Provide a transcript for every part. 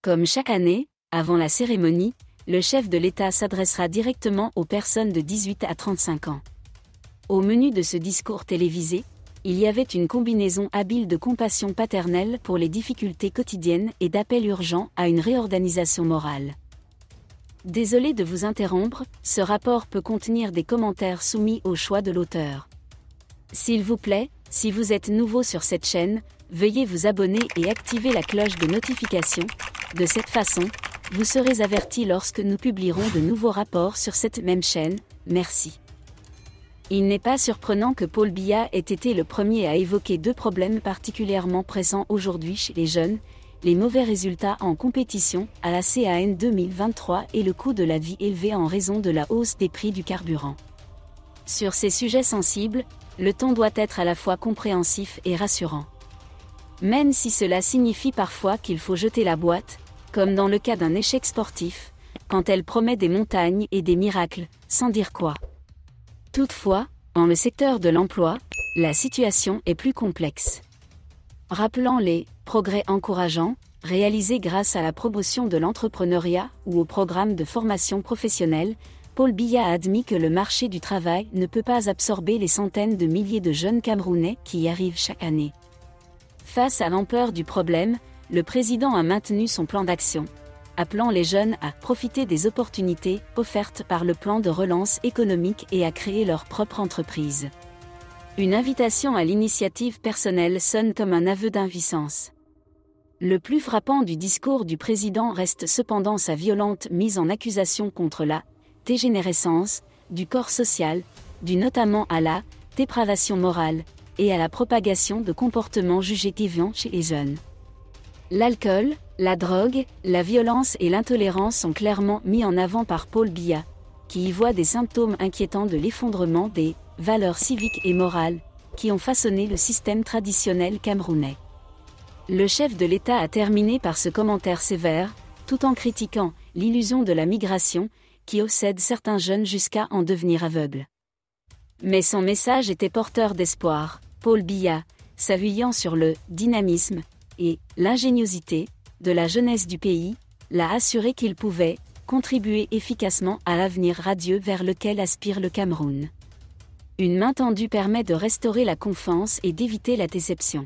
Comme chaque année, avant la cérémonie, le chef de l'État s'adressera directement aux personnes de 18 à 35 ans. Au menu de ce discours télévisé, il y avait une combinaison habile de compassion paternelle pour les difficultés quotidiennes et d'appel urgent à une réorganisation morale. Désolé de vous interrompre, ce rapport peut contenir des commentaires soumis au choix de l'auteur. S'il vous plaît, si vous êtes nouveau sur cette chaîne, veuillez vous abonner et activer la cloche de notification. De cette façon, vous serez averti lorsque nous publierons de nouveaux rapports sur cette même chaîne. Merci. Il n'est pas surprenant que Paul Biya ait été le premier à évoquer deux problèmes particulièrement pressants aujourd'hui chez les jeunes, les mauvais résultats en compétition à la CAN 2023 et le coût de la vie élevé en raison de la hausse des prix du carburant. Sur ces sujets sensibles, le ton doit être à la fois compréhensif et rassurant. Même si cela signifie parfois qu'il faut jeter la boîte, comme dans le cas d'un échec sportif, quand elle promet des montagnes et des miracles, sans dire quoi. Toutefois, dans le secteur de l'emploi, la situation est plus complexe. Rappelant les progrès encourageants, réalisés grâce à la promotion de l'entrepreneuriat ou au programme de formation professionnelle, Paul Biya a admis que le marché du travail ne peut pas absorber les centaines de milliers de jeunes Camerounais qui y arrivent chaque année. Face à l'ampleur du problème, le président a maintenu son plan d'action, appelant les jeunes à profiter des opportunités offertes par le plan de relance économique et à créer leur propre entreprise. Une invitation à l'initiative personnelle sonne comme un aveu d'impuissance. Le plus frappant du discours du président reste cependant sa violente mise en accusation contre la dégénérescence du corps social, due notamment à la dépravation morale et à la propagation de comportements jugés déviants chez les jeunes. L'alcool, la drogue, la violence et l'intolérance sont clairement mis en avant par Paul Biya, qui y voit des symptômes inquiétants de l'effondrement des valeurs civiques et morales qui ont façonné le système traditionnel camerounais. Le chef de l'État a terminé par ce commentaire sévère, tout en critiquant l'illusion de la migration qui obsède certains jeunes jusqu'à en devenir aveugles. Mais son message était porteur d'espoir. Paul Biya, s'appuyant sur le dynamisme et l'ingéniosité de la jeunesse du pays, l'a assuré qu'il pouvait contribuer efficacement à l'avenir radieux vers lequel aspire le Cameroun. Une main tendue permet de restaurer la confiance et d'éviter la déception.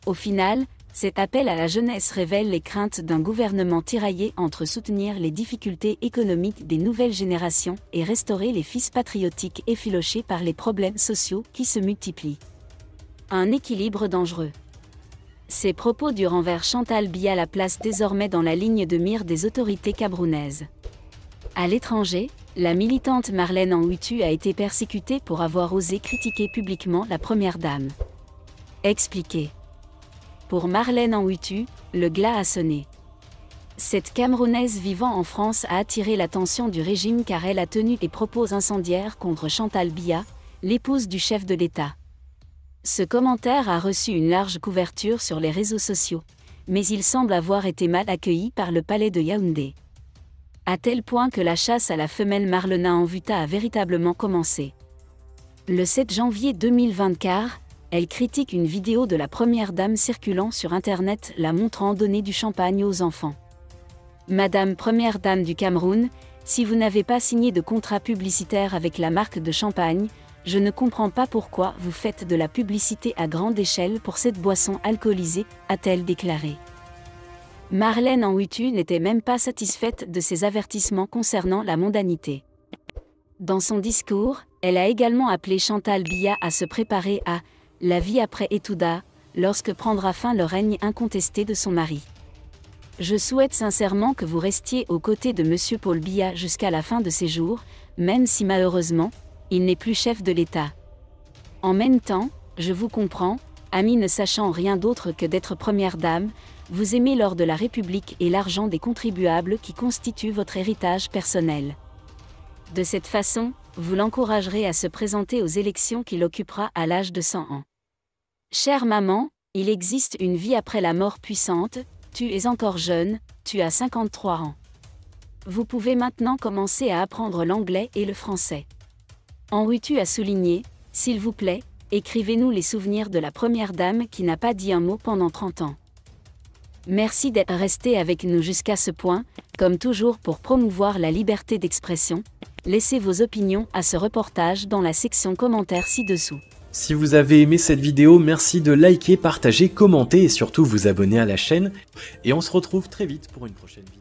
Au final, cet appel à la jeunesse révèle les craintes d'un gouvernement tiraillé entre soutenir les difficultés économiques des nouvelles générations et restaurer les fils patriotiques effilochés par les problèmes sociaux qui se multiplient. Un équilibre dangereux. Ces propos durent envers Chantal Biya la place désormais dans la ligne de mire des autorités camerounaises. À l'étranger, la militante Marlène Anhuitu a été persécutée pour avoir osé critiquer publiquement la première dame. Expliqué. Pour Marlène Anhuitu, le glas a sonné. Cette Camerounaise vivant en France a attiré l'attention du régime car elle a tenu des propos incendiaires contre Chantal Biya, l'épouse du chef de l'État. Ce commentaire a reçu une large couverture sur les réseaux sociaux, mais il semble avoir été mal accueilli par le palais de Yaoundé. À tel point que la chasse à la femelle Marlena Anvuta a véritablement commencé. Le 7 janvier 2024, elle critique une vidéo de la première dame circulant sur Internet la montrant donner du champagne aux enfants. Madame Première Dame du Cameroun, si vous n'avez pas signé de contrat publicitaire avec la marque de champagne, je ne comprends pas pourquoi vous faites de la publicité à grande échelle pour cette boisson alcoolisée, a-t-elle déclaré. Marlène Anhuitu n'était même pas satisfaite de ces avertissements concernant la mondanité. Dans son discours, elle a également appelé Chantal Biya à se préparer à « la vie après Etouda » lorsque prendra fin le règne incontesté de son mari. Je souhaite sincèrement que vous restiez aux côtés de M. Paul Biya jusqu'à la fin de ses jours, même si malheureusement, il n'est plus chef de l'État. En même temps, je vous comprends, ami ne sachant rien d'autre que d'être première dame, vous aimez l'or de la République et l'argent des contribuables qui constituent votre héritage personnel. De cette façon, vous l'encouragerez à se présenter aux élections qu'il occupera à l'âge de 100 ans. Chère maman, il existe une vie après la mort puissante, tu es encore jeune, tu as 53 ans. Vous pouvez maintenant commencer à apprendre l'anglais et le français. Anhuitu a souligné, s'il vous plaît, écrivez-nous les souvenirs de la première dame qui n'a pas dit un mot pendant 30 ans. Merci d'être resté avec nous jusqu'à ce point. Comme toujours pour promouvoir la liberté d'expression, laissez vos opinions à ce reportage dans la section commentaires ci-dessous. Si vous avez aimé cette vidéo, merci de liker, partager, commenter et surtout vous abonner à la chaîne. Et on se retrouve très vite pour une prochaine vidéo.